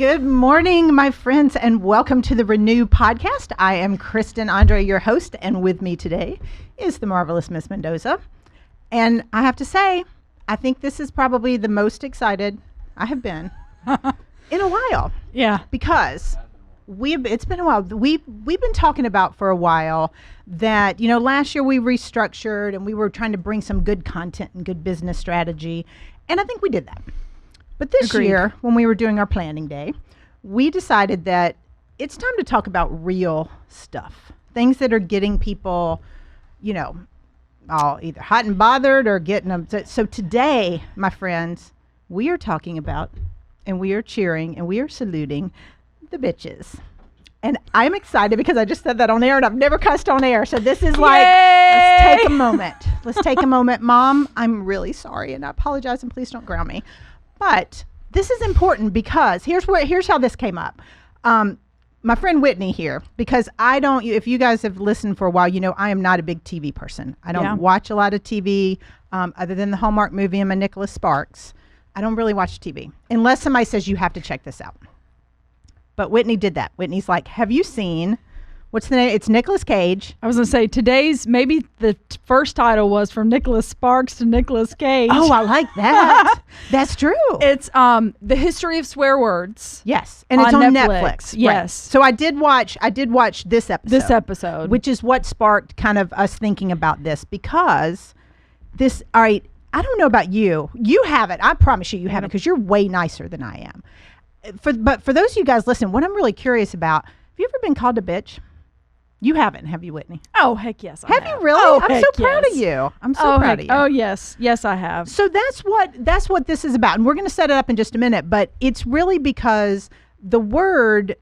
Good morning, my friends, and welcome to the Renew podcast. I am Kristen Andre, your host, and with me today is the marvelous Miss Mendoza. And I have to say, I think this is probably the most excited I have been in a while. Yeah. Because it's been a while. We've been talking about for a while that, last year we restructured and we were trying to bring some good content and good business strategy. And I think we did that. But this year, when we were doing our planning day, we decided that it's time to talk about real stuff. Things that are getting people, all either hot and bothered or getting them. So today, my friends, we are talking about, and we are cheering, and we are saluting the bitches. And I'm excited because I just said that on air, and I've never cussed on air. So this is like, let's take a moment. Let's take a moment. Mom, I'm really sorry, and I apologize, and please don't ground me. But this is important because here's how this came up. My friend Whitney here, because if you guys have listened for a while, I am not a big TV person. I don't watch a lot of TV other than the Hallmark movie and my Nicholas Sparks. I don't really watch TV unless somebody says you have to check this out. But Whitney did that. Whitney's like, have you seen, what's the name? It's Nicolas Cage. I was going to say today's, maybe the first title was from Nicholas Sparks to Nicolas Cage. Oh, I like that. That's true. It's The History of Swear Words. Yes. And it's on Netflix. Yes. Right. So I did watch this episode. Which is what sparked kind of us thinking about this because all right, I don't know about you. You have it. I promise you have it because you're way nicer than I am. But for those of you guys listening, what I'm really curious about, have you ever been called a bitch? You haven't, have you, Whitney? Oh, heck yes, I have. Have you really? Oh, I'm so proud of you. I'm so proud of you. Oh, yes. Yes, I have. So that's what this is about. And we're going to set it up in just a minute. But it's really because the word,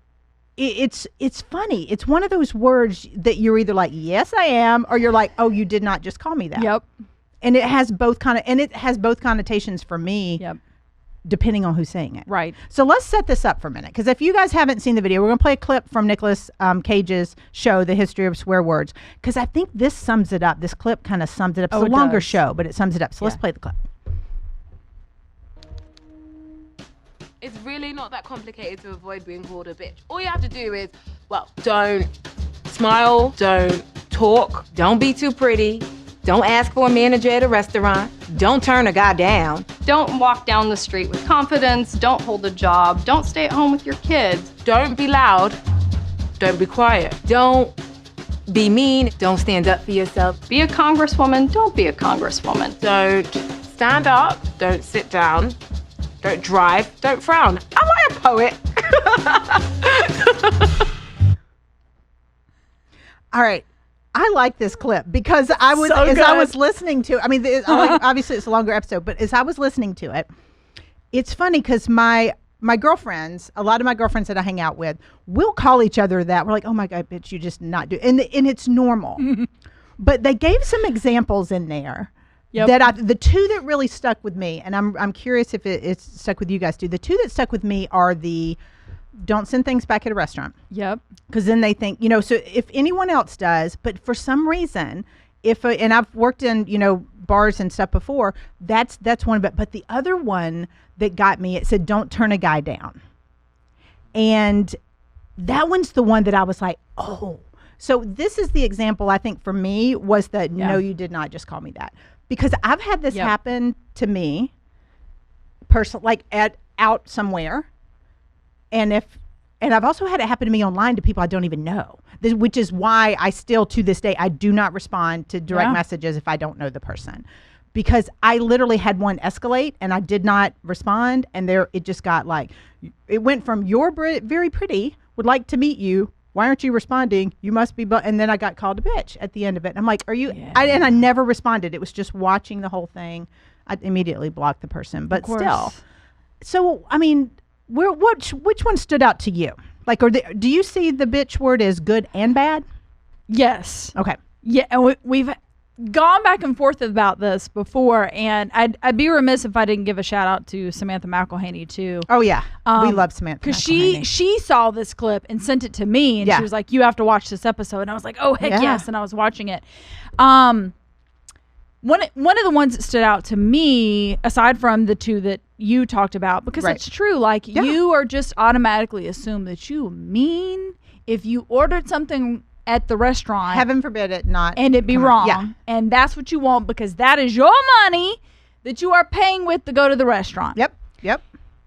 it's funny. It's one of those words that you're either like, yes, I am, or you're like, oh, you did not just call me that. Yep. And it has both connotations for me. Yep. Depending on who's saying it. Right. So let's set this up for a minute. Because if you guys haven't seen the video, we're going to play a clip from Nicolas Cage's show, The History of Swear Words. Because I think this sums it up. This clip kind of sums it up. It's a longer show, but it sums it up. So let's play the clip. It's really not that complicated to avoid being called a bitch. All you have to do is, don't smile, don't talk, don't be too pretty, don't ask for a manager at a restaurant, don't turn a guy down. Don't walk down the street with confidence, don't hold a job, don't stay at home with your kids. Don't be loud, don't be quiet. Don't be mean, don't stand up for yourself. Be a congresswoman, don't be a congresswoman. Don't stand up, don't sit down, don't drive, don't frown. Am I a poet? All right. I like this clip because I was listening to, obviously it's a longer episode, but as I was listening to it, it's funny because my girlfriends, a lot of my girlfriends that I hang out with, will call each other that. We're like, oh my God, bitch, you just not do, and it's normal. But they gave some examples in there that the two that really stuck with me, and I'm curious if it's stuck with you guys too. The two that stuck with me are the don't send things back at a restaurant. Yep. Because then they think, so if anyone else does, but for some reason, and I've worked in, bars and stuff before, that's one of it. But the other one that got me, it said, don't turn a guy down. And that one's the one that I was like, oh. So this is the example, I think, for me, was that, no, you did not just call me that. Because I've had this happen to me, like out somewhere. And I've also had it happen to me online to people I don't even know, which is why I still, to this day, I do not respond to direct messages if I don't know the person, because I literally had one escalate and I did not respond. And it just got like, it went from you're very pretty, would like to meet you. Why aren't you responding? You must be, and then I got called a bitch at the end of it. And I'm like, are you, and I never responded. It was just watching the whole thing. I immediately blocked the person, but still. So, which one stood out to you? Like, do you see the bitch word as good and bad? Yes. Okay. Yeah, and we've gone back and forth about this before, and I'd be remiss if I didn't give a shout out to Samantha McElhaney too. Oh yeah, we love Samantha because she saw this clip and sent it to me, and she was like, "You have to watch this episode." And I was like, "Oh heck yes!" And I was watching it. One of the ones that stood out to me, aside from the two that you talked about, because Right. it's true, like you are just automatically assume that you mean if you ordered something at the restaurant, Heaven forbid it not. and it be come out. wrong, Yeah. and that's what you want because that is your money that you are paying with to go to the restaurant. Yep. Yep.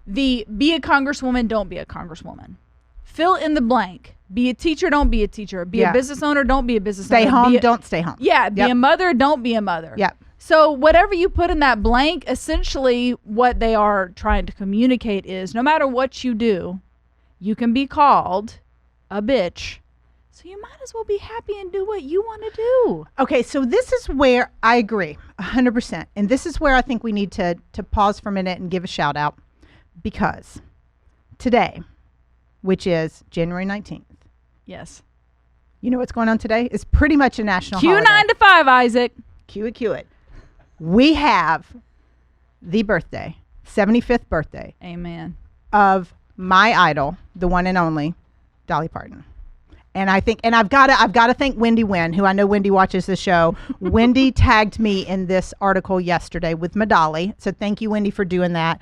The be a congresswoman, don't be a congresswoman. Fill in the blank. Be a teacher, don't be a teacher. Be Yeah. a business owner, don't be a business Stay owner. home. Don't stay home. Yeah, be Yep. a mother, don't be a mother. Yep. So whatever you put in that blank, essentially what they are trying to communicate is no matter what you do, you can be called a bitch. So you might as well be happy and do what you want to do. Okay, so this is where I agree 100%. And this is where I think we need to pause for a minute and give a shout out, because today, which is January 19th, Yes. you know what's going on today? It's pretty much a national Q holiday. 9 to 5, Isaac. Cue it, cue it. We have the birthday, 75th birthday Amen. of my idol, the one and only Dolly Parton. And I think, and I've got to thank Wendy Wynn, who I know Wendy watches the show. Wendy tagged me in this article yesterday with my Dolly. So thank you, Wendy, for doing that.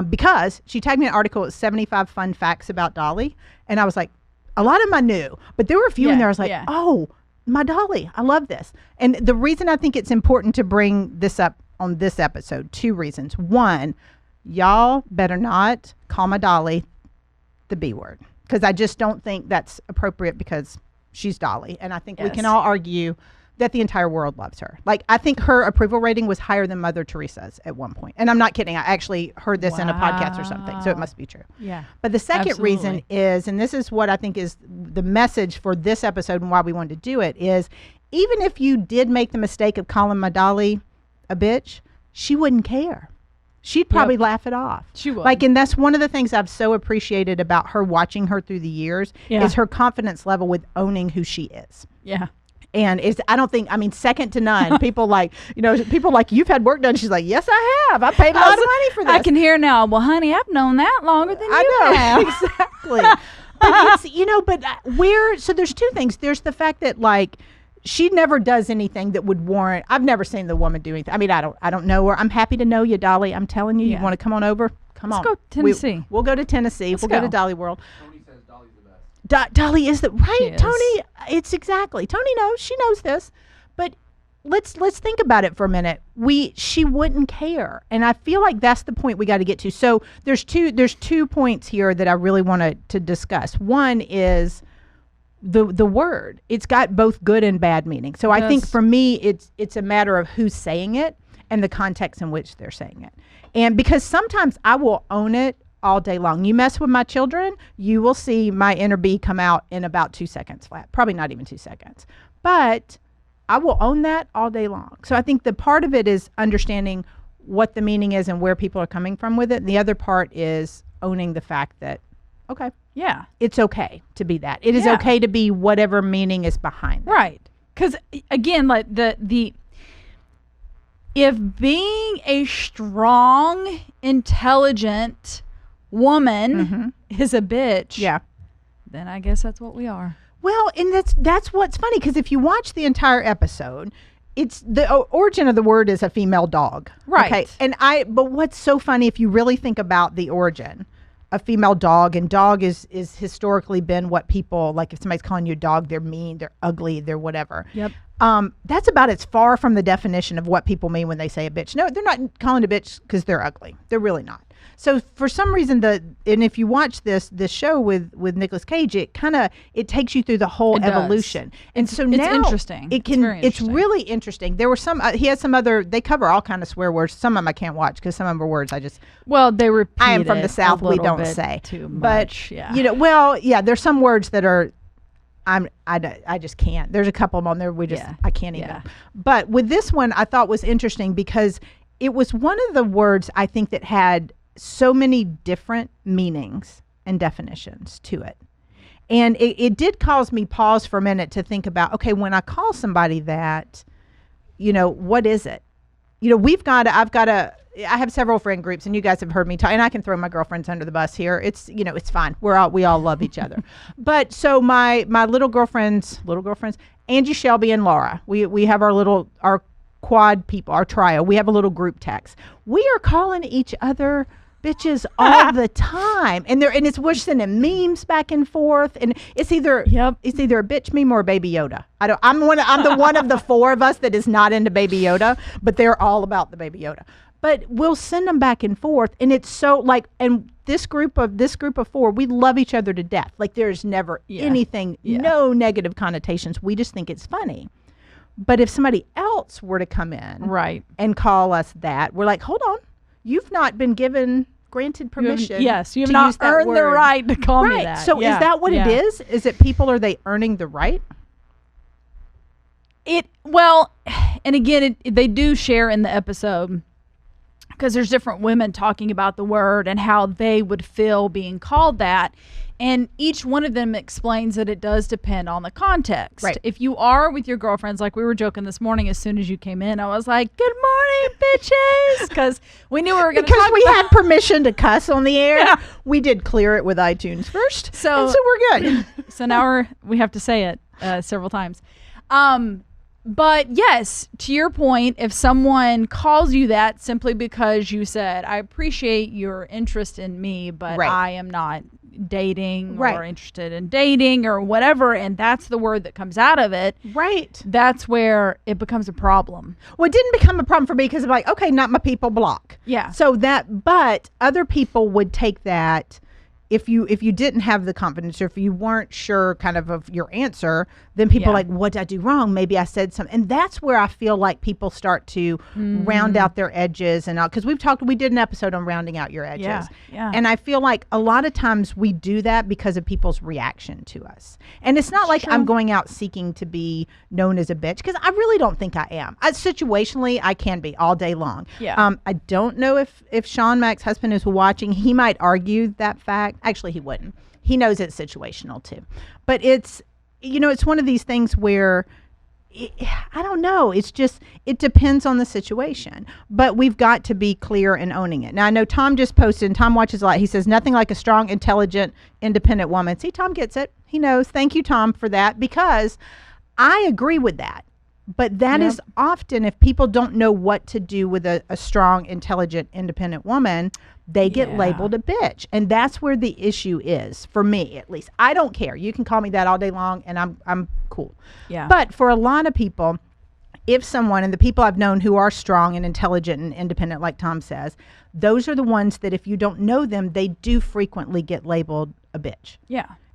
Because she tagged me an article with 75 fun facts about Dolly. And I was like, a lot of them I knew, but there were a few in there I was like, oh, my Dolly, I love this. And the reason I think it's important to bring this up on this episode, two reasons. One, y'all better not call my Dolly the B word, because I just don't think that's appropriate because she's Dolly. And I think we can all argue that the entire world loves her. Like, I think her approval rating was higher than Mother Teresa's at one point. And I'm not kidding. I actually heard this in a podcast or something, so it must be true. Yeah. But the second reason Absolutely. is, and this is what I think is the message for this episode and why we wanted to do it, is even if you did make the mistake of calling my Dolly a bitch, she wouldn't care. She'd probably laugh it off. She would. Like, and that's one of the things I've so appreciated about her, watching her through the years, is her confidence level with owning who she is. Yeah. And it's, I don't think, I mean, second to none. People like, people like, you've had work done. She's like, yes, I have. I paid a lot of money for this. I can hear now. Well, honey, I've known that longer than you I know. have. Exactly. But it's, so there's two things. There's the fact that, like, she never does anything that would warrant. I've never seen the woman do anything. I mean, I don't know her. I'm happy to know you, Dolly. I'm telling you, you want to come on over? Come on. Let's go to Tennessee. We'll go to Tennessee. We'll go to Dolly World. Tony says Dolly's the best. Dolly is the right. She is. Tony, it's exactly. Tony knows. She knows this. But let's think about it for a minute. She wouldn't care, and I feel like that's the point we got to get to. So there's two points here that I really wanted to discuss. One is the word. It's got both good and bad meaning. So I think for me, it's a matter of who's saying it and the context in which they're saying it. And because sometimes I will own it all day long. You mess with my children, you will see my inner bee come out in about 2 seconds flat. Probably not even 2 seconds. But I will own that all day long. So I think the part of it is understanding what the meaning is and where people are coming from with it. And the other part is owning the fact that, okay, Yeah. it's okay to be that. It is okay to be whatever meaning is behind that. Right. Because, again, like if being a strong, intelligent woman is a bitch, then I guess that's what we are. Well, and that's what's funny, because if you watch the entire episode, it's the origin of the word is a female dog. Right. Okay. And but what's so funny, if you really think about the origin, a female dog, and dog is historically been what people, like, if somebody's calling you a dog, they're mean, they're ugly, they're whatever. Yep. That's about as far from the definition of what people mean when they say a bitch. No, they're not calling a bitch because they're ugly. They're really not. So for some reason, and if you watch this show with Nicolas Cage, it takes you through the whole It does. evolution. And so now it's interesting. It can. It's very It's interesting. really interesting. There were some. He has some other. They cover all kind of swear words. Some of them I can't watch because some of them are words I just. Well, they repeat I am from it the South. a We little don't bit say. too But much. Yeah. well, yeah. There's some words that are. I just can't. There's a couple of them on there. I can't even. Yeah. But with this one, I thought was interesting because it was one of the words I think that had so many different meanings and definitions to it. And it did cause me pause for a minute to think about, okay, when I call somebody that, what is it? I have several friend groups, and you guys have heard me talk, and I can throw my girlfriends under the bus here. It's, it's fine. We all love each other. But so my little girlfriends, Angie, Shelby, and Laura, we have our quad people, our trio, we have a little group text. We are calling each other bitches all the time, and we're sending memes back and forth, and it's either a bitch meme or a Baby Yoda. I'm the one of the four of us that is not into Baby Yoda, but they're all about the Baby Yoda. But we'll send them back and forth, and it's so like, and this group of four, we love each other to death. Like there's never anything, no negative connotations. We just think it's funny. But if somebody else were to come in and call us that, we're like, hold on, you've not been granted permission. You have not earned the right to call me that. So is that what it is? Is it people, are they earning the right? Well, and again, they do share in the episode, because there's different women talking about the word and how they would feel being called that. And each one of them explains that it does depend on the context. Right. If you are with your girlfriends, like we were joking this morning, as soon as you came in, I was like, good morning, bitches. Because we knew we were going to Because we had permission to cuss on the air. Yeah. We did clear it with iTunes first. So we're good. So now we have to say it several times. But yes, to your point, if someone calls you that simply because you said, I appreciate your interest in me, but I am not dating or interested in dating or whatever, and that's the word that comes out of it, that's where it becomes a problem. Well, it didn't become a problem for me because I'm like, okay, not my people, block. So but other people would take that. If you didn't have the confidence, or if you weren't sure kind of your answer, then people are like, what did I do wrong? Maybe I said something. And that's where I feel like people start to round out their edges. And because we did an episode on rounding out your edges. And I feel like a lot of times we do that because of people's reaction to us. And it's not like I'm going out seeking to be known as a bitch, because I really don't think I am. Situationally, I can be all day long. I don't know if Sean, Mac's husband, is watching. He might argue that fact. Actually, he wouldn't. He knows it's situational too. But it's one of these things where I don't know. It's just, it depends on the situation. But we've got to be clear in owning it. Now, I know Tom just posted, and Tom watches a lot. He says, nothing like a strong, intelligent, independent woman. See, Tom gets it. He knows. Thank you, Tom, for that, because I agree with that. But that is often, if people don't know what to do with a strong, intelligent, independent woman, they get labeled a bitch. And that's where the issue is, for me at least. I don't care. You can call me that all day long, and I'm cool. But for a lot of people, if someone, and the people I've known who are strong and intelligent and independent, like Tom says, those are the ones that if you don't know them, they do frequently get labeled a bitch.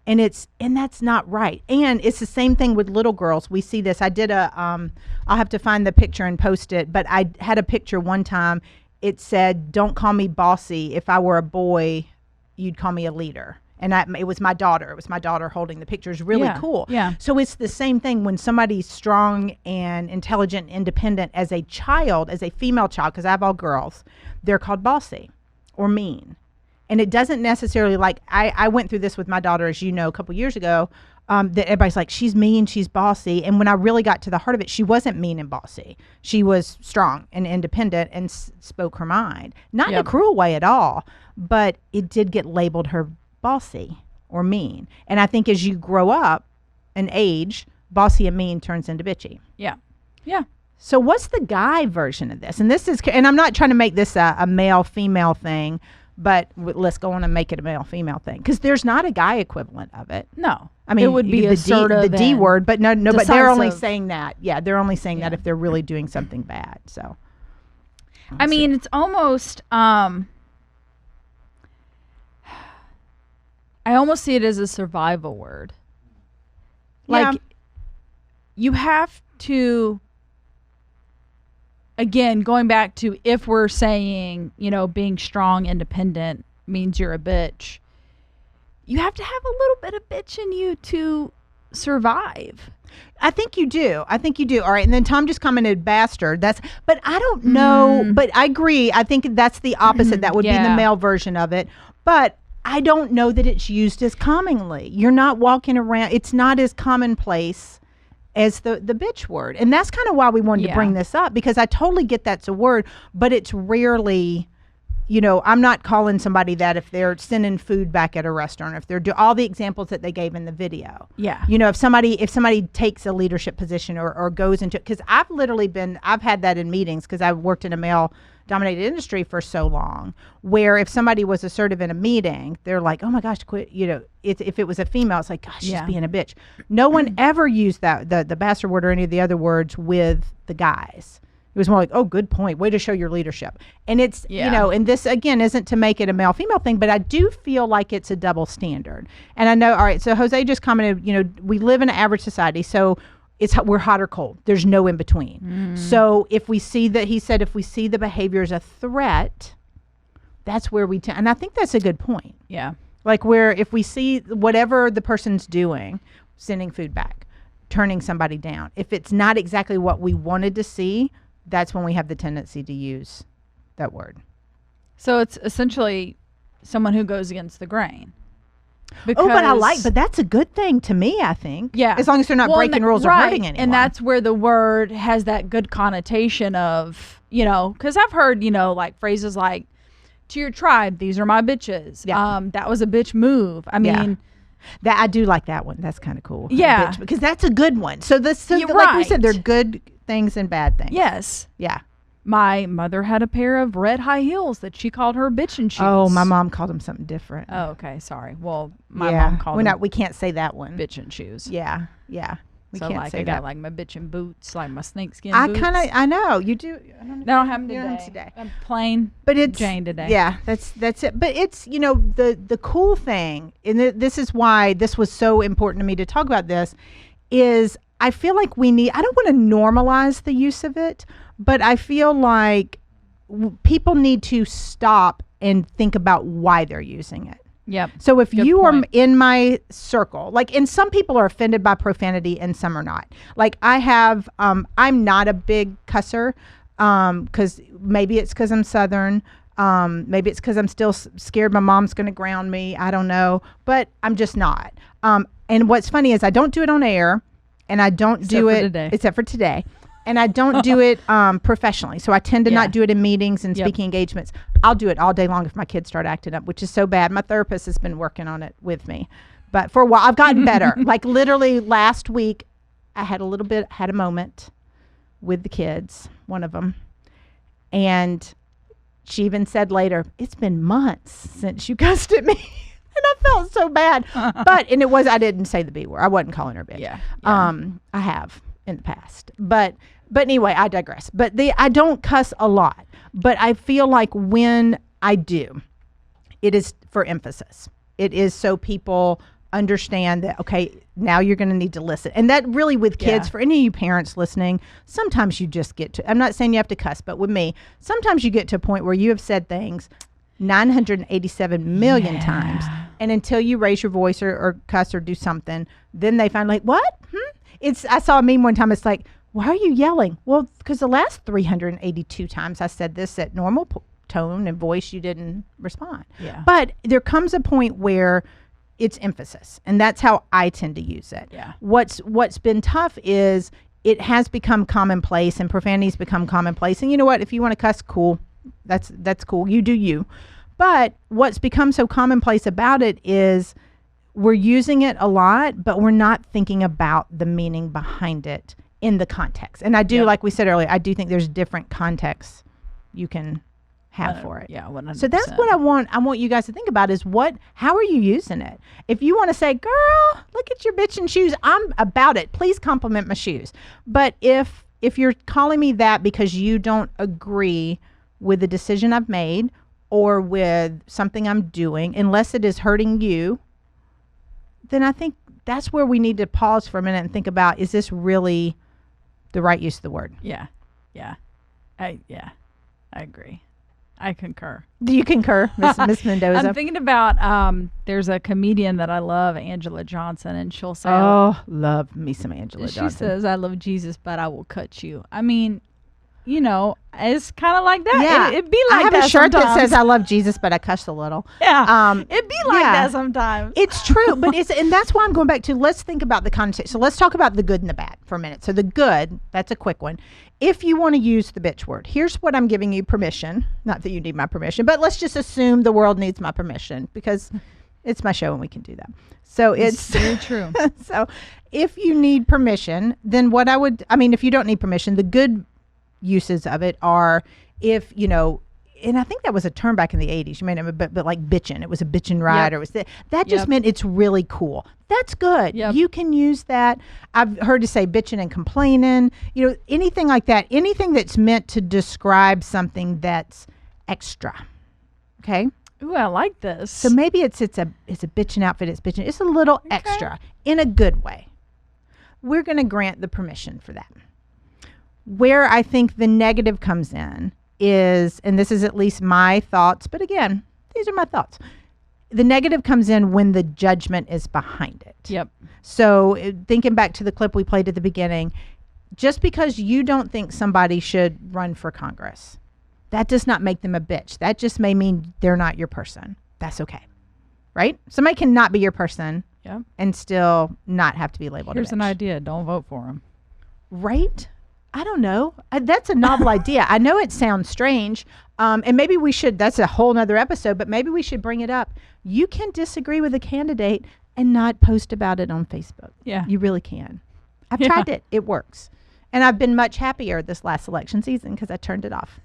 And that's not right. And it's the same thing with little girls. We see this. I did I'll have to find the picture and post it, but I had a picture one time. It said, don't call me bossy. If I were a boy, you'd call me a leader. And it was my daughter. It was my daughter holding the picture. It's really cool. So it's the same thing when somebody's strong and intelligent, independent as a child, as a female child, because I have all girls, they're called bossy or mean. And it doesn't necessarily, like, I went through this with my daughter, as you know, a couple years ago, that everybody's like, she's mean, she's bossy. And when I really got to the heart of it, she wasn't mean and bossy. She was strong and independent and spoke her mind. Not in a cruel way at all, but it did get labeled her bossy or mean. And I think as you grow up and age, bossy and mean turns into bitchy. So what's the guy version of this? And this is, and I'm not trying to make this a male-female thing, but let's go on and make it a male-female thing, because there's not a guy equivalent of it. No, I mean, it would be the D word, but no. Decisive. But they're only saying that. Yeah, they're only saying that if they're really doing something bad. So, I mean, it's almost. I almost see it as a survival word. Like, you have to. Again, going back to, if we're saying, being strong, independent means you're a bitch, you have to have a little bit of bitch in you to survive. I think you do. All right. And then Tom just commented bastard. But I don't know. But I agree. I think that's the opposite. That would be the male version of it. But I don't know that it's used as commonly. You're not walking around. It's not as commonplace as the bitch word. And that's kind of why we wanted to bring this up, because I totally get that's a word, but it's rarely I'm not calling somebody that if they're sending food back at a restaurant, if they're all the examples that they gave in the video. Yeah. If somebody takes a leadership position or goes into, because I've had that in meetings because I've worked in a male dominated industry for so long, where if somebody was assertive in a meeting, they're like, oh my gosh, quit. If it was a female, it's like, gosh, she's being a bitch. No one ever used the bastard word or any of the other words with the guys. It was more like, oh, good point. Way to show your leadership. And it's, and this, again, isn't to make it a male-female thing, but I do feel like it's a double standard. And I know, all right, so Jose just commented, we live in an average society, so we're hot or cold. There's no in between. So if we see if we see the behavior as a threat, that's where and I think that's a good point. Yeah. Like where if we see whatever the person's doing, sending food back, turning somebody down, if it's not exactly what we wanted to see, that's when we have the tendency to use that word. So it's essentially someone who goes against the grain. But that's a good thing to me, I think. Yeah. As long as they're not breaking rules or hurting anyone. And that's where the word has that good connotation of, because I've heard, like phrases like, to your tribe, these are my bitches. Yeah. That was a bitch move. I mean, that I do like that one. That's kind of cool. Yeah. Bitch, because that's a good one. So You're like we right. said, they're good things and bad things. Yes. Yeah. My mother had a pair of red high heels that she called her bitchin' shoes. Oh, my mom called them something different. Oh, okay. Sorry. Well, my mom called them we can't say that one. bitchin' shoes. Yeah. We So can't like say I got that. like my bitchin' boots, like my snakeskin boots. I know you do. I don't know. They don't have them You don't have today. them today. I'm plain But it's Jane today. Yeah, that's it. But it's the cool thing, and this is why this was so important to me to talk about this, is I feel like we need. I don't want to normalize the use of it, but I feel like people need to stop and think about why they're using it. Yep. So if Good you point. are in my circle, and some people are offended by profanity and some are not. Like I have, I'm not a big cusser, because maybe it's because I'm Southern. Maybe it's because I'm still scared my mom's going to ground me. I don't know, but I'm just not. And what's funny is I don't do it on air, and I don't do it except for today. And I don't do it professionally. So I tend to not do it in meetings and speaking engagements. I'll do it all day long if my kids start acting up, which is so bad. My therapist has been working on it with me. But for a while, I've gotten better. Like literally last week, I had a moment with the kids, one of them. And she even said later, it's been months since you cussed at me. And I felt so bad. I didn't say the B word. I wasn't calling her bitch. Yeah. I have in the past. But anyway, I digress. But I don't cuss a lot. But I feel like when I do, it is for emphasis. It is so people understand that, okay, now you're going to need to listen. And that really with kids, for any of you parents listening, sometimes you just get to, I'm not saying you have to cuss, but with me, sometimes you get to a point where you have said things 987 million times. And until you raise your voice or cuss or do something, then they find like, what? I saw a meme one time. It's like, why are you yelling? Well, because the last 382 times I said this at normal tone and voice, you didn't respond. Yeah. But there comes a point where it's emphasis, and that's how I tend to use it. Yeah. What's been tough is it has become commonplace, and profanity's become commonplace. And you know what? If you want to cuss, cool. That's cool. You do you. But what's become so commonplace about it is we're using it a lot, but we're not thinking about the meaning behind it in the context. And I do, like we said earlier, I do think there's different contexts you can have for it. Yeah, 100%. So that's what I want you guys to think about is how are you using it? If you want to say, girl, look at your bitchin' shoes, I'm about it. Please compliment my shoes. But if you're calling me that because you don't agree with the decision I've made or with something I'm doing, unless it is hurting you, then I think that's where we need to pause for a minute and think about, is this really the right use of the word? Yeah. I agree. I concur. Do you concur, Miss Mendoza? I'm thinking about there's a comedian that I love, Angela Johnson, and she'll say, oh, love me some Angela Johnson. She says, I love Jesus, but I will cut you. I mean, it's kind of like that. Yeah. It'd be like I have that a shirt sometimes. that says I love Jesus, but I cuss a little. Yeah. It'd be like yeah. that sometimes. It's true, but and that's why I'm going back to, let's think about the context. So let's talk about the good and the bad for a minute. So the good, that's a quick one. If you want to use the bitch word, here's what I'm giving you permission. Not that you need my permission, but let's just assume the world needs my permission because it's my show and we can do that. So it's very true. So if you need permission, then if you don't need permission, the good uses of it are if, and I think that was a term back in the 80s. You may know, but like bitchin'. It was a bitchin' ride, or was that just meant it's really cool. That's good. Yep. You can use that. I've heard to say bitchin' and complaining. Anything like that. Anything that's meant to describe something that's extra. Okay. Ooh, I like this. So maybe it's a bitchin' outfit. It's bitchin'. It's a little extra in a good way. We're going to grant the permission for that. Where I think the negative comes in is, and this is at least my thoughts, but again, these are my thoughts. The negative comes in when the judgment is behind it. Yep. So thinking back to the clip we played at the beginning, just because you don't think somebody should run for Congress, that does not make them a bitch. That just may mean they're not your person. That's okay. Right? Somebody can not be your person and still not have to be labeled Here's a bitch. an idea. Don't vote for him. Right? I don't know. That's a novel idea. I know it sounds strange. And maybe we should, that's a whole nother episode, but maybe we should bring it up. You can disagree with a candidate and not post about it on Facebook. Yeah. You really can. I've tried it. It works. And I've been much happier this last election season because I turned it off.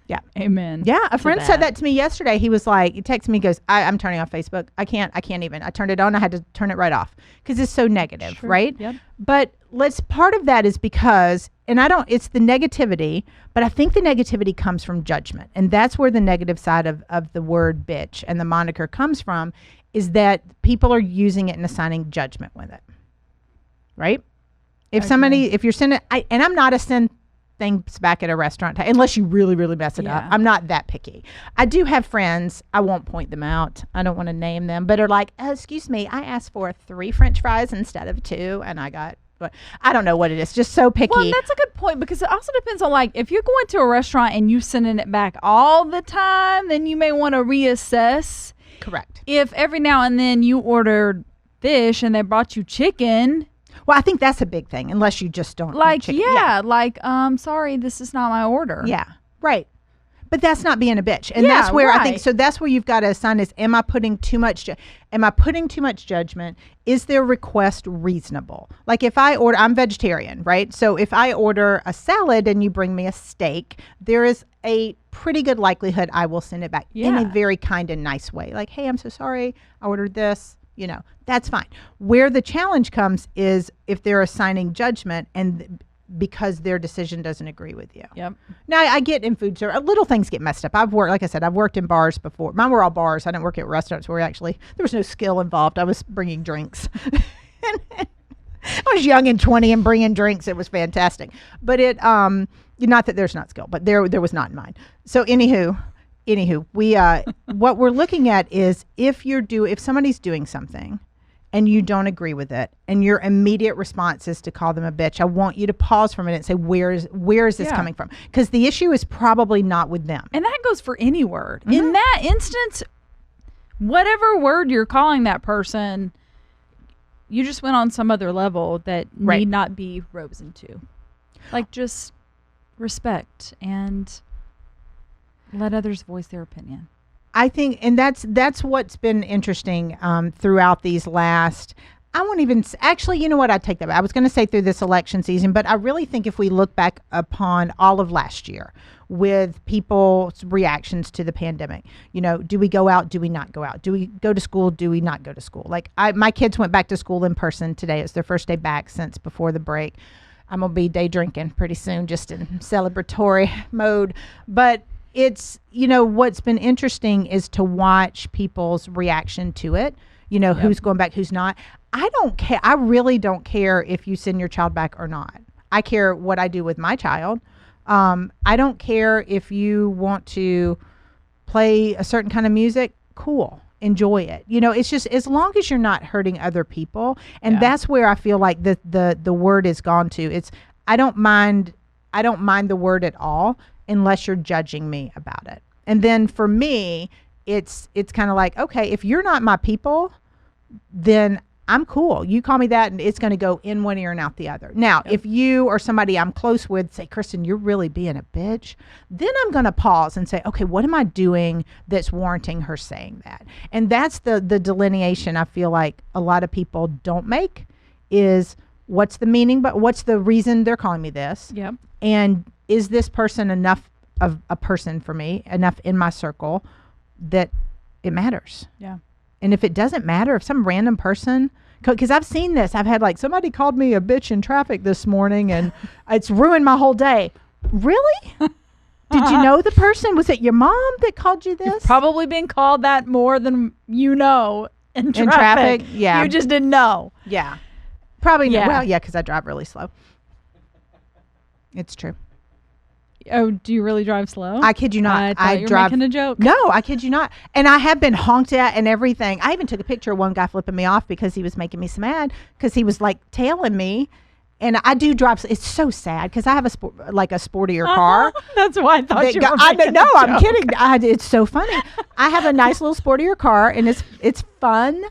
Yeah. Amen. Yeah. A friend said that to me yesterday. He was like, he texted me, goes, I'm turning off Facebook. I can't even. I turned it on. I had to turn it right off because it's so negative. Sure. Right. Yep. But part of that is because, and it's the negativity, but I think the negativity comes from judgment. And that's where the negative side of the word bitch and the moniker comes from, is that people are using it and assigning judgment with it. Right. If you're sending, and I'm not a send things back at a restaurant, unless you really, really mess it up. I'm not that picky. I do have friends, I won't point them out, I don't want to name them, but are like, excuse me, I asked for 3 French fries instead of 2 and I got, I don't know what it is, just so picky. Well, that's a good point, because it also depends on, like, if you're going to a restaurant and you sending it back all the time, then you may want to reassess. Correct. If every now and then you ordered fish and they brought you chicken. Well, I think that's a big thing, unless you just don't like, eat chicken. Sorry, this is not my order. Yeah, right. But that's not being a bitch. And that's where I think, so that's where you've got to assign is, am I putting too much judgment? Is their request reasonable? Like if I'm vegetarian, right? So if I order a salad and you bring me a steak, there is a pretty good likelihood I will send it back in a very kind and nice way. Like, hey, I'm so sorry, I ordered this. That's fine. Where the challenge comes is if they're assigning judgment and because their decision doesn't agree with you. Yep. Now, I get in food service, little things get messed up. I've worked in bars before. Mine were all bars. I didn't work at restaurants where there was no skill involved. I was bringing drinks. I was young and 20 and bringing drinks. It was fantastic. But not that there's not skill, but there was not in mine. So anywho, we what we're looking at is if somebody's doing something and you don't agree with it and your immediate response is to call them a bitch, I want you to pause for a minute and say, where is this coming from? Because the issue is probably not with them. And that goes for any word. Mm-hmm. In that instance, whatever word you're calling that person, you just went on some other level that need not be rose into. Like, just respect and let others voice their opinion. I think, and that's what's been interesting throughout these last, I won't even, actually, you know what, I'd take that back. I was going to say through this election season, but I really think if we look back upon all of last year with people's reactions to the pandemic, do we go out? Do we not go out? Do we go to school? Do we not go to school? Like my kids went back to school in person today. It's their first day back since before the break. I'm going to be day drinking pretty soon, just in celebratory mode. But it's, what's been interesting is to watch people's reaction to it. Who's going back, who's not. I don't care. I really don't care if you send your child back or not. I care what I do with my child. I don't care if you want to play a certain kind of music. Cool. Enjoy it. It's just as long as you're not hurting other people. And that's where I feel like the word is gone to. I don't mind I don't mind the word at all unless you're judging me about it. And then for me, it's kind of like, okay, if you're not my people, then I'm cool. You call me that and it's going to go in one ear and out the other. Now, if you or somebody I'm close with say, Kristen, you're really being a bitch, then I'm going to pause and say, okay, what am I doing that's warranting her saying that? And that's the delineation I feel like a lot of people don't make is what's the meaning, but what's the reason they're calling me this? Yep. And is this person enough of a person for me, enough in my circle that it matters? Yeah. And if it doesn't matter, if some random person, because I've seen this, I've had like somebody called me a bitch in traffic this morning and it's ruined my whole day. Really? Did you know the person? Was it your mom that called you this? You've probably been called that more than you know in traffic. In traffic? Yeah. You just didn't know. Yeah. Probably Yeah. not. Well, yeah, because I drive really slow. It's true. Oh, do you really drive slow? I kid you not. I thought you were drive. making a joke. No, I kid you not. And I have been honked at and everything. I even took a picture of one guy flipping me off because he was making me so mad because he was like tailing me. And I do drive. It's so sad because I have a sportier car. That's why I thought that you got- were I making know, a I'm joke. kidding. It's so funny. I have a nice little sportier car and it's fun.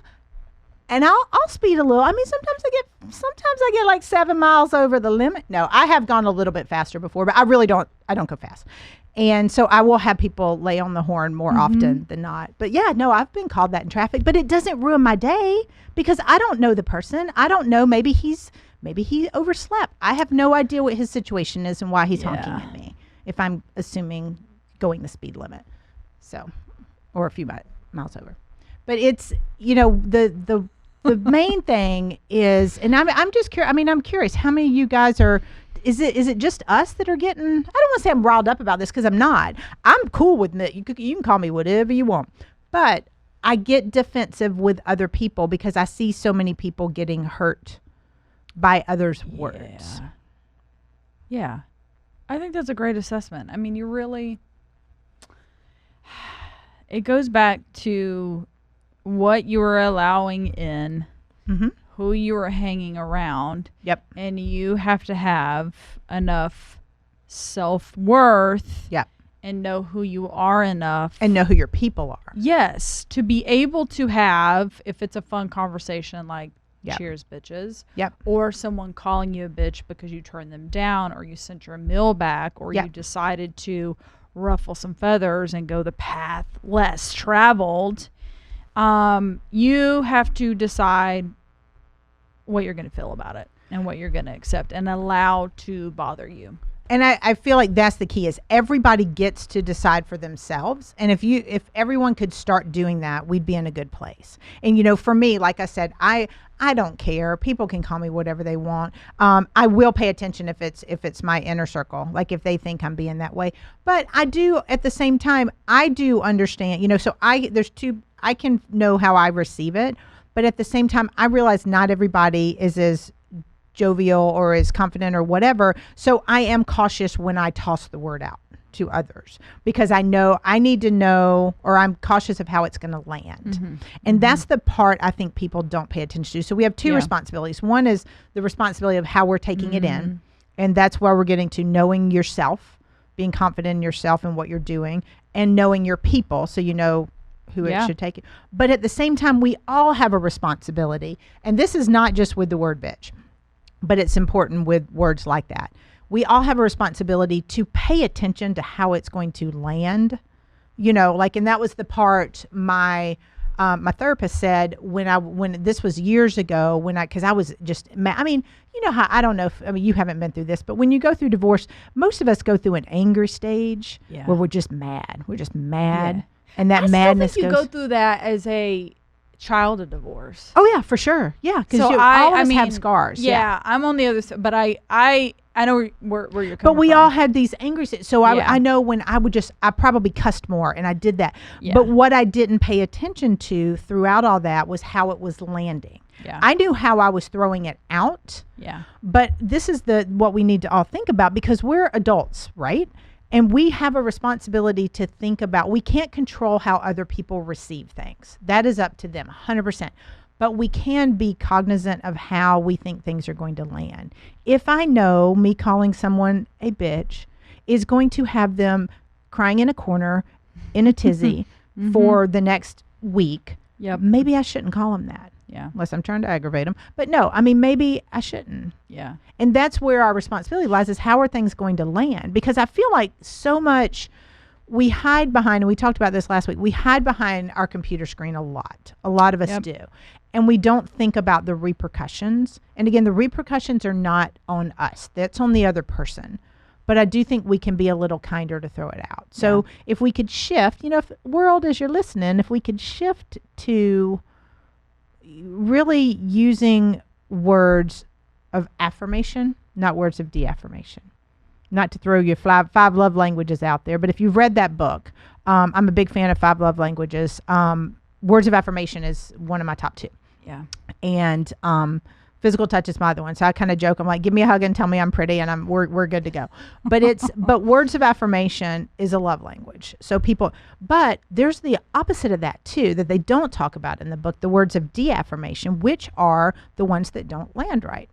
And I'll speed a little. I mean, sometimes I get like 7 miles over the limit. No, I have gone a little bit faster before, but I really don't go fast. And so I will have people lay on the horn more often than not. But yeah, no, I've been called that in traffic, but it doesn't ruin my day because I don't know the person. I don't know. Maybe he overslept. I have no idea what his situation is and why he's honking at me if I'm assuming going the speed limit. So, or a few miles over. But it's, the main thing is, and I'm just curious. I mean, I'm curious. How many of you guys are? Is it just us that are getting? I don't want to say I'm riled up about this because I'm not. I'm cool with it. You can call me whatever you want, but I get defensive with other people because I see so many people getting hurt by others' words. Yeah, I think that's a great assessment. I mean, you really. It goes back to what you were allowing in, who you were hanging around. Yep. And you have to have enough self-worth. Yep. And know who you are enough. And know who your people are. Yes. To be able to have, if it's a fun conversation like cheers, bitches. Yep. Or someone calling you a bitch because you turned them down or you sent your meal back or you decided to ruffle some feathers and go the path less traveled. You have to decide what you're going to feel about it and what you're going to accept and allow to bother you. And I feel like that's the key is everybody gets to decide for themselves. And if everyone could start doing that, we'd be in a good place. And, for me, like I said, I don't care. People can call me whatever they want. I will pay attention if it's my inner circle, like if they think I'm being that way. But I do, at the same time, I do understand, so I can know how I receive it. But at the same time, I realize not everybody is as jovial or as confident or whatever. So I am cautious when I toss the word out to others because I know I need to know, or I'm cautious of how it's going to land. And that's the part I think people don't pay attention to. So we have two responsibilities. One is the responsibility of how we're taking it in. And that's where we're getting to knowing yourself, being confident in yourself and what you're doing, and knowing your people. So you know who it should take it. But at the same time, we all have a responsibility. And this is not just with the word bitch, but it's important with words like that. We all have a responsibility to pay attention to how it's going to land, and that was the part my therapist said when this was years ago because I was just mad. I mean, how, I don't know if, you haven't been through this, but when you go through divorce, most of us go through an angry stage where we're just mad. We're just mad. Yeah. And that I madness still think goes. you go through that as a child of divorce. Oh yeah, for sure. Yeah, because you I always mean, have scars. Yeah, I'm on the other side, but I know where you're coming from. But we all had these angry. So I know when I probably cussed more, and I did that. Yeah. But what I didn't pay attention to throughout all that was how it was landing. Yeah. I knew how I was throwing it out. Yeah. But this is what we need to all think about because we're adults, right? And we have a responsibility to think about, we can't control how other people receive things. That is up to them, 100%. but we can be cognizant of how we think things are going to land. If I know me calling someone a bitch is going to have them crying in a corner in a tizzy for the next week, maybe I shouldn't call them that. Yeah. Unless I'm trying to aggravate them. But no, I mean, maybe I shouldn't. Yeah. And that's where our responsibility lies, is how are things going to land? Because I feel like so much we hide behind, and we talked about this last week, we hide behind our computer screen a lot. A lot of us do. And we don't think about the repercussions. And again, the repercussions are not on us. That's on the other person. But I do think we can be a little kinder to throw it out. So if we could shift, if world, as you're listening, if we could shift to really using words of affirmation, not words of de-affirmation. Not to throw your five love languages out there, but if you've read that book, I'm a big fan of 5 love languages. Words of affirmation is one of my top 2. Yeah. And physical touch is my other one. So I kind of joke. I'm like, give me a hug and tell me I'm pretty, and we're good to go. But words of affirmation is a love language. So but there's the opposite of that too, that they don't talk about in the book, the words of de-affirmation, which are the ones that don't land right.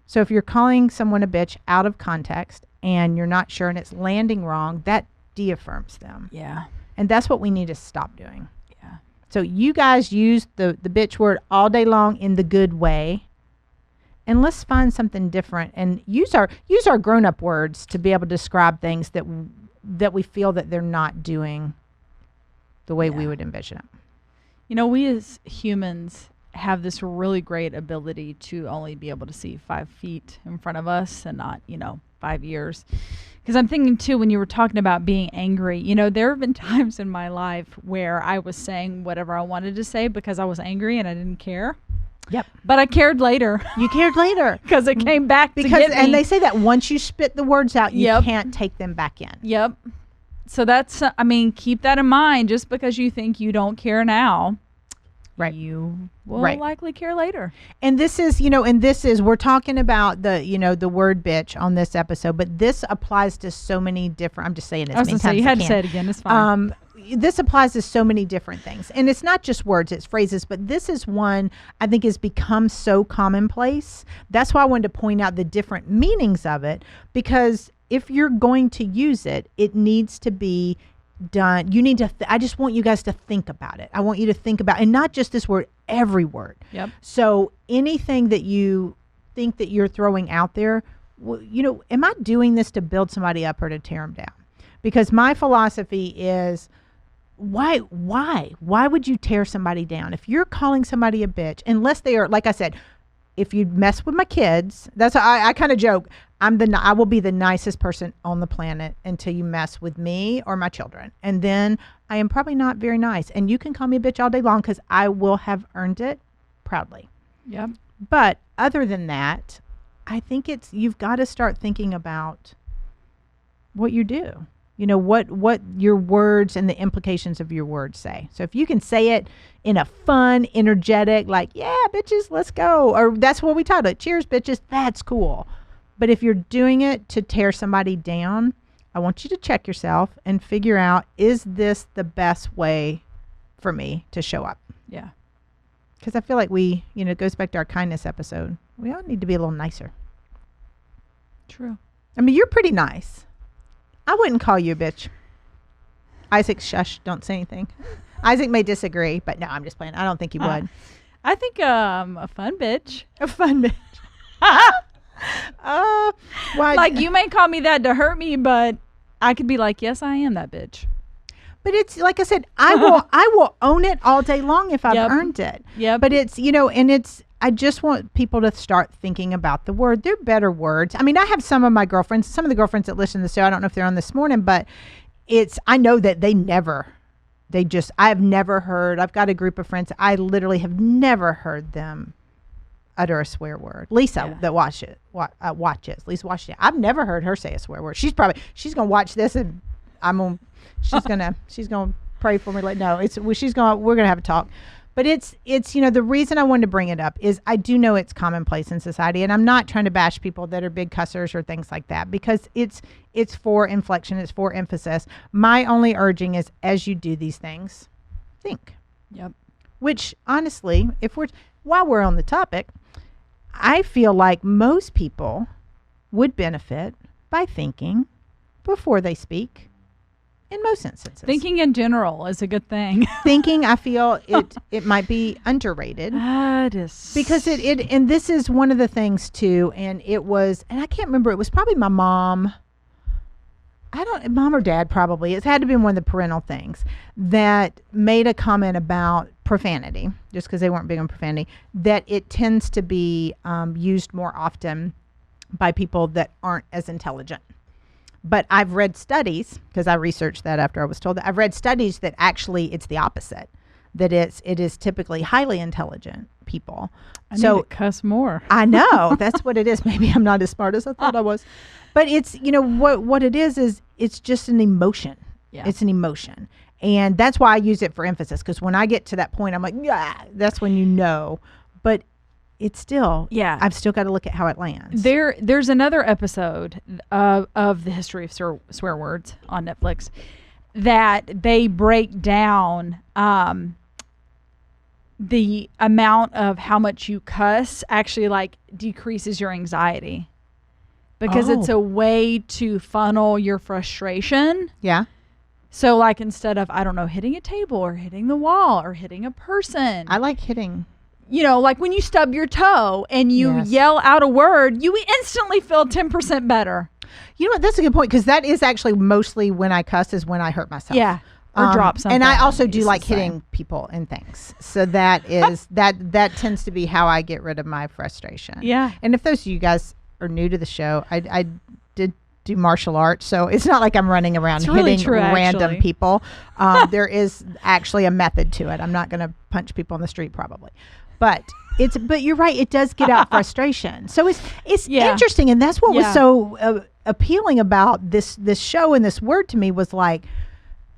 So if you're calling someone a bitch out of context and you're not sure and it's landing wrong, that de-affirms them. Yeah. And that's what we need to stop doing. Yeah. So you guys use the bitch word all day long in the good way. And let's find something different and use our grown-up words to be able to describe things that we feel that they're not doing the way we would envision it. We as humans have this really great ability to only be able to see 5 feet in front of us and not, 5 years. Because I'm thinking too, when you were talking about being angry, there have been times in my life where I was saying whatever I wanted to say because I was angry and I didn't care. Yep. But I cared later. You cared later. Because it came back to get me. And they say that once you spit the words out, you can't take them back in. Yep. So that's, keep that in mind. Just because you think you don't care now, you will likely care later. And this is, we're talking about the word bitch on this episode, but this applies to so many different, I'm just saying it as many times as I can. You had to say it again, it's fine. This applies to so many different things. And it's not just words, it's phrases, but this is one I think has become so commonplace. That's why I wanted to point out the different meanings of it, because if you're going to use it, it needs to be done. You need to, I just want you guys to think about it. I want you to think about, and not just this word, every word. Yep. So anything that you think that you're throwing out there, am I doing this to build somebody up or to tear them down? Because my philosophy is, why would you tear somebody down? If you're calling somebody a bitch, unless they are, like I said, if you mess with my kids, that's how I kind of joke. I will be the nicest person on the planet until you mess with me or my children. And then I am probably not very nice. And you can call me a bitch all day long because I will have earned it proudly. Yep. But other than that, I think you've got to start thinking about what you do. What your words and the implications of your words say. So if you can say it in a fun, energetic, like, yeah, bitches, let's go. Or that's what we titled it. Cheers, bitches. That's cool. But if you're doing it to tear somebody down, I want you to check yourself and figure out, is this the best way for me to show up? Yeah. Because I feel like it goes back to our kindness episode. We all need to be a little nicer. True. I mean, you're pretty nice. I wouldn't call you a bitch. Isaac, shush, don't say anything. Isaac may disagree, but no, I'm just playing. I don't think he would. I think a fun bitch. A fun bitch. Why? Like, you may call me that to hurt me, but I could be like, yes, I am that bitch. But it's like I said, I will own it all day long if I've earned it. Yeah. But it's, I just want people to start thinking about the word. They're better words. I mean, I have some of the girlfriends that listen to the show. I don't know if they're on this morning, but I know that I've never heard, I've got a group of friends, I literally have never heard them utter a swear word. Lisa that watches, Lisa Washington. I've never heard her say a swear word. She's going to watch this and she's going to pray for me. Like, no, we're going to have a talk. But it's the reason I wanted to bring it up is I do know it's commonplace in society, and I'm not trying to bash people that are big cussers or things like that, because it's for inflection, it's for emphasis. My only urging is, as you do these things, think. Yep. Which honestly, while we're on the topic, I feel like most people would benefit by thinking before they speak in most instances. Thinking in general is a good thing. Thinking, I feel it might be underrated. It is. Because it and this is one of the things too, and I can't remember, it was probably my mom. Mom or dad probably. It had to be one of the parental things that made a comment about profanity, just because they weren't big on profanity, that it tends to be used more often by people that aren't as intelligent. But I've read studies, because I researched that after I was told that, I've read studies that actually it's the opposite, that it is typically highly intelligent people. I need to cuss more. I know, that's what it is. Maybe I'm not as smart as I thought I was. But it's, what it is it's just an emotion. Yeah. It's an emotion. And that's why I use it for emphasis, because when I get to that point, I'm like, yeah, that's when you know. But it's still, I've still got to look at how it lands. There's another episode of the history of swear words on Netflix that they break down the amount of how much you cuss actually like decreases your anxiety, because it's a way to funnel your frustration. Yeah. So like instead of, I don't know, hitting a table or hitting the wall or hitting a person. I like hitting. Like when you stub your toe and you yell out a word, you instantly feel 10% better. You know what? That's a good point, because that is actually mostly when I cuss is when I hurt myself. Yeah. Or drop something. And I also do like hitting people and things. So that is, that tends to be how I get rid of my frustration. Yeah. And if those of you guys are new to the show, I did do martial arts, so it's not like I'm running around hitting random people. There is actually a method to it. I'm not going to punch people on the street probably. But you're right, it does get out frustration. So it's interesting, and that's what was so appealing about this show and this word to me, was like,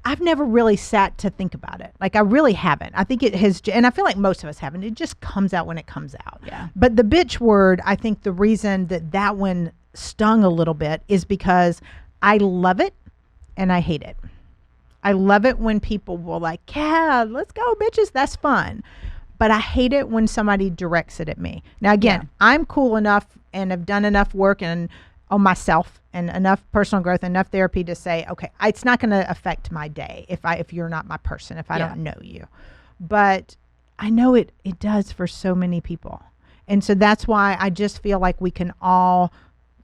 I've never really sat to think about it. Like, I really haven't. I think it has, and I feel like most of us haven't. It just comes out when it comes out. Yeah. But the bitch word, I think the reason that one stung a little bit is because I love it and I hate it. I love it when people will like, yeah, let's go, bitches. That's fun. But I hate it when somebody directs it at me. Now, again, I'm cool enough and have done enough work and on myself and enough personal growth, enough therapy to say, okay, it's not going to affect my day if you're not my person, if I don't know you. But I know it does for so many people. And so that's why I just feel like we can all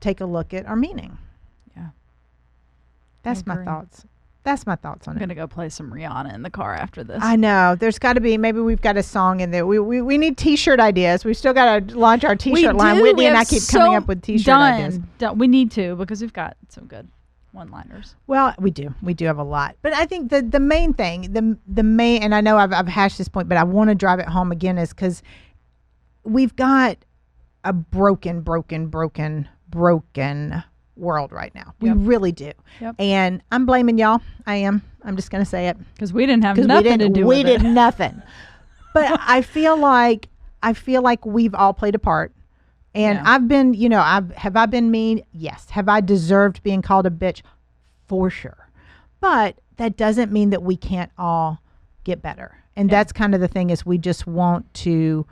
take a look at our meaning. Yeah. That's my thoughts. That's my thoughts on I'm it. going to go play some Rihanna in the car after this. I know. There's got to be, maybe we've got a song in there. We need T-shirt ideas. We've still got to launch our T-shirt line. Whitney and I keep coming up with T-shirt ideas. We need to, because we've got some good one-liners. Well, we do. We do have a lot. But I think the main thing, the main, and I know I've hashed this point, but I want to drive it home again, is because we've got a broken world right now. We really do. Yep. And I'm blaming y'all. I am. I'm just going to say it. Because we didn't have nothing to do with it. We did nothing. But I feel like we've all played a part. And I've been, have I been mean? Yes. Have I deserved being called a bitch? For sure. But that doesn't mean that we can't all get better. And that's kind of the thing, is we want to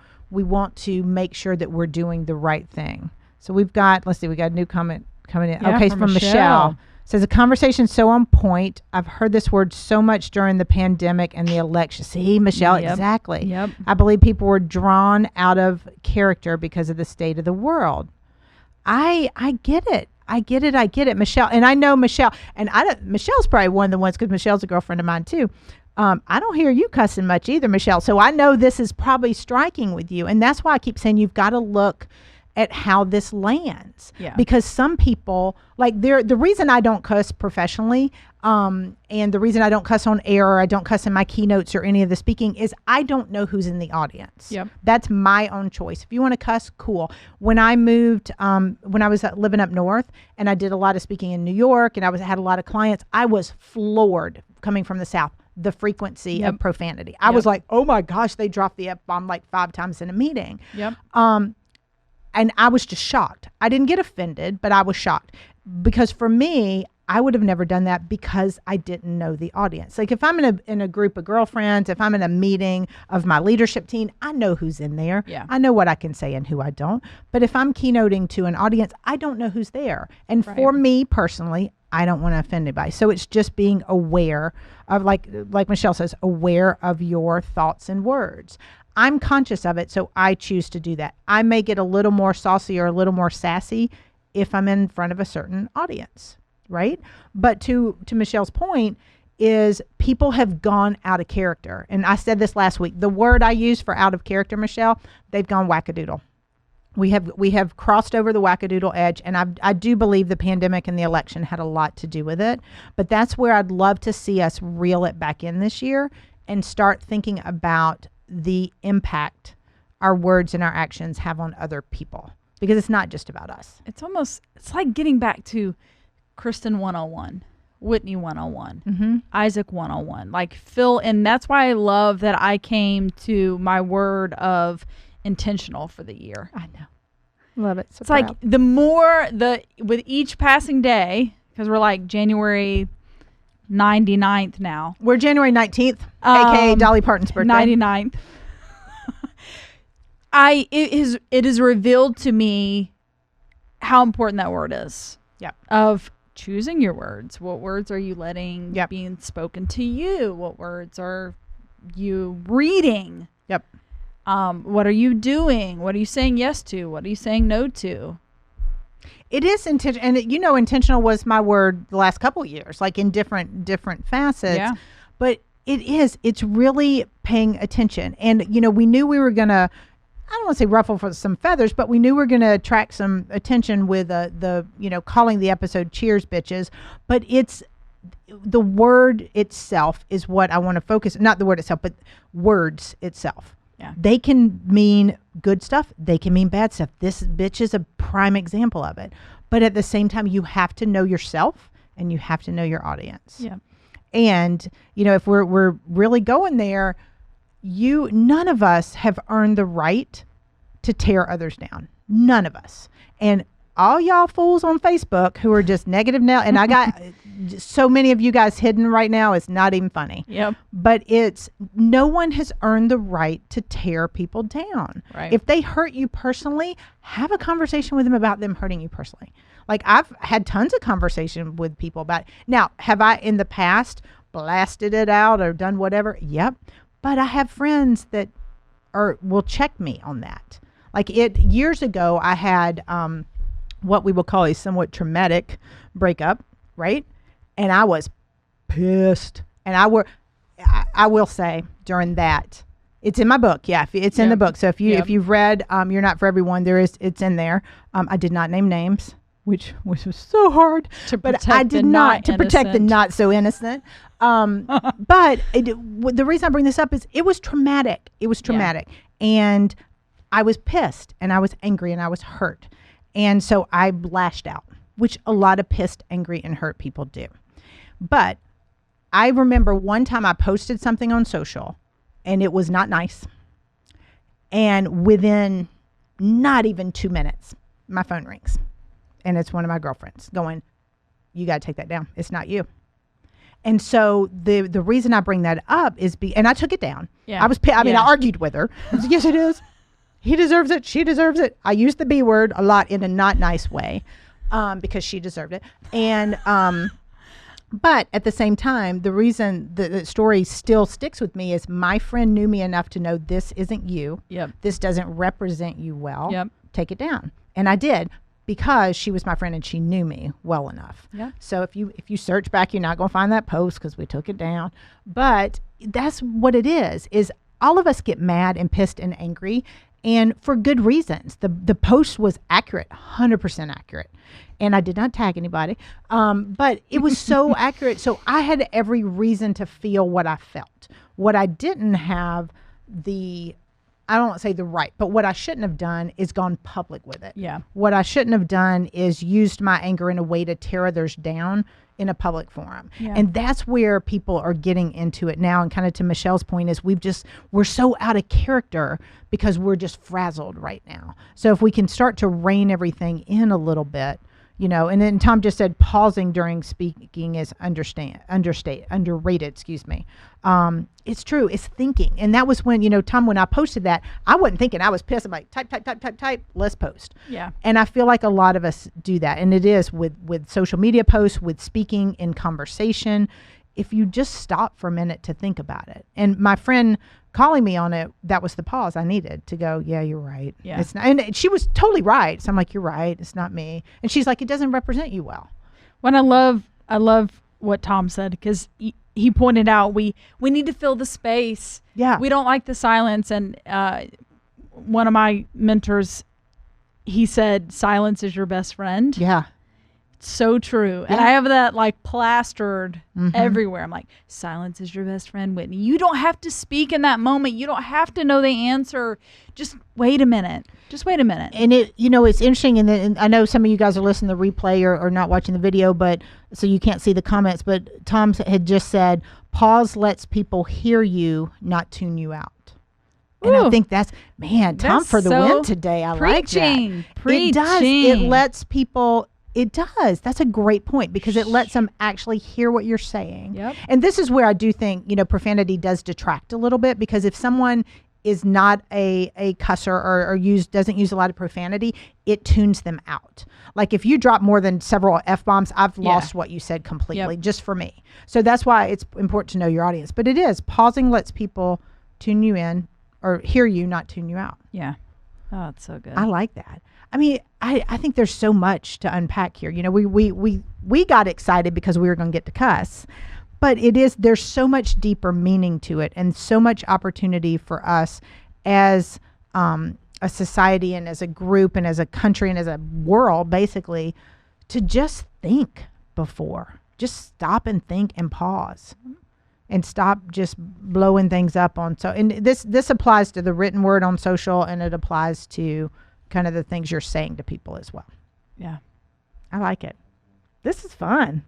make sure that we're doing the right thing. So we got a new comment coming in. Okay, from Michelle. Says, a conversation so on point. I've heard this word so much during the pandemic and the election. See, Michelle, exactly. Yep. I believe people were drawn out of character because of the state of the world. I get it. I get it, Michelle. And I know Michelle, and Michelle's probably one of the ones, because Michelle's a girlfriend of mine too. I don't hear you cussing much either, Michelle. So I know this is probably striking with you. And that's why I keep saying you've got to look at how this lands. Yeah. Because some people, like, the reason I don't cuss professionally, and the reason I don't cuss on air, or I don't cuss in my keynotes or any of the speaking, is I don't know who's in the audience. Yep. That's my own choice. If you want to cuss, cool. When I moved, when I was living up north, and I did a lot of speaking in New York, and had a lot of clients, I was floored coming from the South, the frequency of profanity. I was like, oh my gosh, they dropped the F-bomb like 5 times in a meeting. Yep. And I was just shocked. I didn't get offended, but I was shocked, because for me, I would have never done that because I didn't know the audience. Like if I'm in a group of girlfriends, if I'm in a meeting of my leadership team, I know who's in there. Yeah. I know what I can say and who I don't. But if I'm keynoting to an audience, I don't know who's there. And for me personally, I don't want to offend anybody. So it's just being aware of, like Michelle says, aware of your thoughts and words. I'm conscious of it, so I choose to do that. I may get a little more saucy or a little more sassy if I'm in front of a certain audience, right? But to Michelle's point is people have gone out of character. And I said this last week. The word I use for out of character, Michelle, they've gone wackadoodle. We have crossed over the wackadoodle edge, and I do believe the pandemic and the election had a lot to do with it. But that's where I'd love to see us reel it back in this year and start thinking about the impact our words and our actions have on other people, because it's not just about us. It's like getting back to Kristen 101, Whitney 101, Isaac 101, like and that's why I love that I came to my word of intentional for the year. I know. Love it. So it's proud. Like the more with each passing day, because we're like January 99th now. We're January 19th, aka Dolly Parton's birthday. 99th. It is revealed to me how important that word is. Yep. Of choosing your words. What words are you letting Yep. being spoken to you? What words are you reading? Yep. What are you doing? What are you saying yes to? What are you saying no to? It is intentional, and intentional was my word the last couple of years, like in different facets. Yeah. But it's really paying attention. And, we knew we were going to, I don't want to say ruffle for some feathers, but we knew we were going to attract some attention with calling the episode Cheers, Bitches. But it's the word itself is what I want to focus, not the word itself, but words itself. Yeah. They can mean good stuff. They can mean bad stuff. This bitch is a prime example of it. But at the same time, you have to know yourself and you have to know your audience. Yeah. And, if we're really going there, none of us have earned the right to tear others down. None of us. And all y'all fools on Facebook who are just negative now, and I got so many of you guys hidden right now, it's not even funny. Yep. But no one has earned the right to tear people down. Right. If they hurt you personally, have a conversation with them about them hurting you personally. Like I've had tons of conversation with people about it. Now, have I in the past blasted it out or done whatever? Yep. But I have friends that will check me on that. Like years ago, I had what we will call a somewhat traumatic breakup, right? And I was pissed. And I will say during that, it's in my book. Yeah, it's in the book. So if you've read You're Not For Everyone, it's in there. I did not name names, which was so hard. But I did not to protect the not so innocent. But the reason I bring this up is it was traumatic. It was traumatic. Yeah. And I was pissed and I was angry and I was hurt. And so I lashed out, which a lot of pissed, angry, and hurt people do. But I remember one time I posted something on social and it was not nice. And within not even 2 minutes, my phone rings. And it's one of my girlfriends going, you got to take that down. It's not you. And so the reason I bring that up is and I took it down. Yeah. I argued with her. I was, yes, it is. He deserves it. She deserves it. I used the B word a lot in a not nice way because she deserved it. And but at the same time, the reason the story still sticks with me is my friend knew me enough to know this isn't you. Yep. This doesn't represent you well. Yep. Take it down. And I did because she was my friend and she knew me well enough. Yeah. So if you search back, you're not going to find that post because we took it down. But that's what it is all of us get mad and pissed and angry. And for good reasons. The post was accurate, 100% accurate. And I did not tag anybody. But it was so accurate. So I had every reason to feel what I felt. What I didn't have I don't want to say the right, but what I shouldn't have done is gone public with it. Yeah. What I shouldn't have done is used my anger in a way to tear others down in a public forum. Yeah. And that's where people are getting into it now. And kind of to Michelle's point is we're so out of character because we're just frazzled right now. So if we can start to rein everything in a little bit, You know, and then Tom just said pausing during speaking is underrated, excuse me. It's true. It's thinking. And that was when, you know, Tom, when I posted that, I wasn't thinking. I was pissed. I'm like, type, let's post. Yeah. And I feel like a lot of us do that. And it is with social media posts, with speaking in conversation. If you just stop for a minute to think about it. And my friend calling me on it, that was the pause I needed to go, yeah, you're right. Yeah. It's not, and she was totally right. So I'm like, you're right. It's not me. And she's like, it doesn't represent you well. When I love what Tom said, because he pointed out we need to fill the space. Yeah. We don't like the silence. And one of my mentors, he said, silence is your best friend. Yeah. So true. And Yeah. I have that like plastered everywhere. I'm like, silence is your best friend, Whitney. You don't have to speak in that moment. You don't have to know the answer. Just wait a minute. And it, you know, it's interesting. And I know some of you guys are listening to the replay or not watching the video, but so you can't see the comments. But Tom had just said, pause lets people hear you, not tune you out. And I Ooh. think that's, man, Tom That's for the so win today. I like that. Preaching. It does. It lets people. It does. That's a great point because it lets them actually hear what you're saying. Yep. And this is where I do think, you know, profanity does detract a little bit because if someone is not a cusser or doesn't use a lot of profanity, it tunes them out. Like if you drop more than several F-bombs, I've lost what you said completely, just for me. So that's why it's important to know your audience. But it is. Pausing lets people tune you in or hear you, not tune you out. Yeah. Oh, it's so good. I like that. I mean, I think there's so much to unpack here. You know, we got excited because we were going to get to cuss, but there's so much deeper meaning to it and so much opportunity for us as a society and as a group and as a country and as a world, basically, to just think before. Just stop and think and pause. And stop just blowing things up on and this applies to the written word on social and it applies to kind of the things you're saying to people as well. Yeah. I like it. This is fun.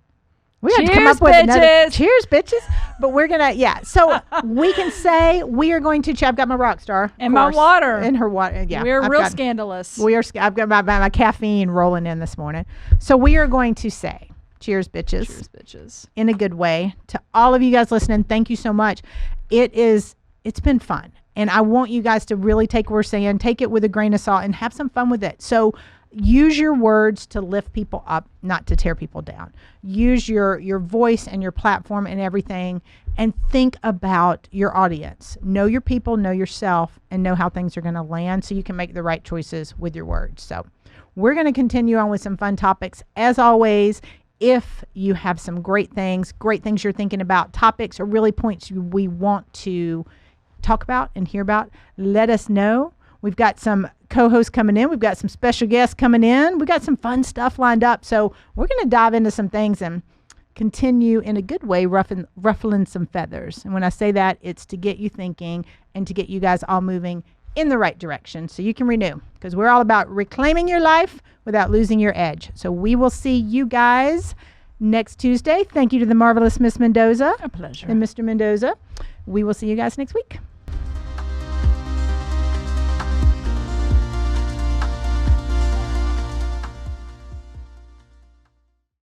We have to come Cheers, up with another bitches. cheers, bitches. But we're gonna so we can say we are going to I've got my rock star of And my course, water. and her water. Yeah, We're I've real got- scandalous. I've got my caffeine rolling in this morning. So we are going to say cheers, bitches. Cheers, bitches. In a good way to all of you guys listening. Thank you so much. It's been fun. And I want you guys to really take what we're saying, take it with a grain of salt and have some fun with it. So use your words to lift people up, not to tear people down. Use your voice and your platform and everything and think about your audience. Know your people, know yourself, and know how things are going to land so you can make the right choices with your words. So we're going to continue on with some fun topics. As always, if you have some great things you're thinking about, topics or really points we want to talk about and hear about, let us know. We've got some co-hosts coming in. We've got some special guests coming in. We've got some fun stuff lined up. So we're going to dive into some things and continue in a good way, ruffling some feathers. And when I say that, it's to get you thinking and to get you guys all moving in the right direction so you can renew, because we're all about reclaiming your life without losing your edge. So we will see you guys next Tuesday. Thank you to the marvelous Miss Mendoza A pleasure. and Mr. Mendoza. We will see you guys next week.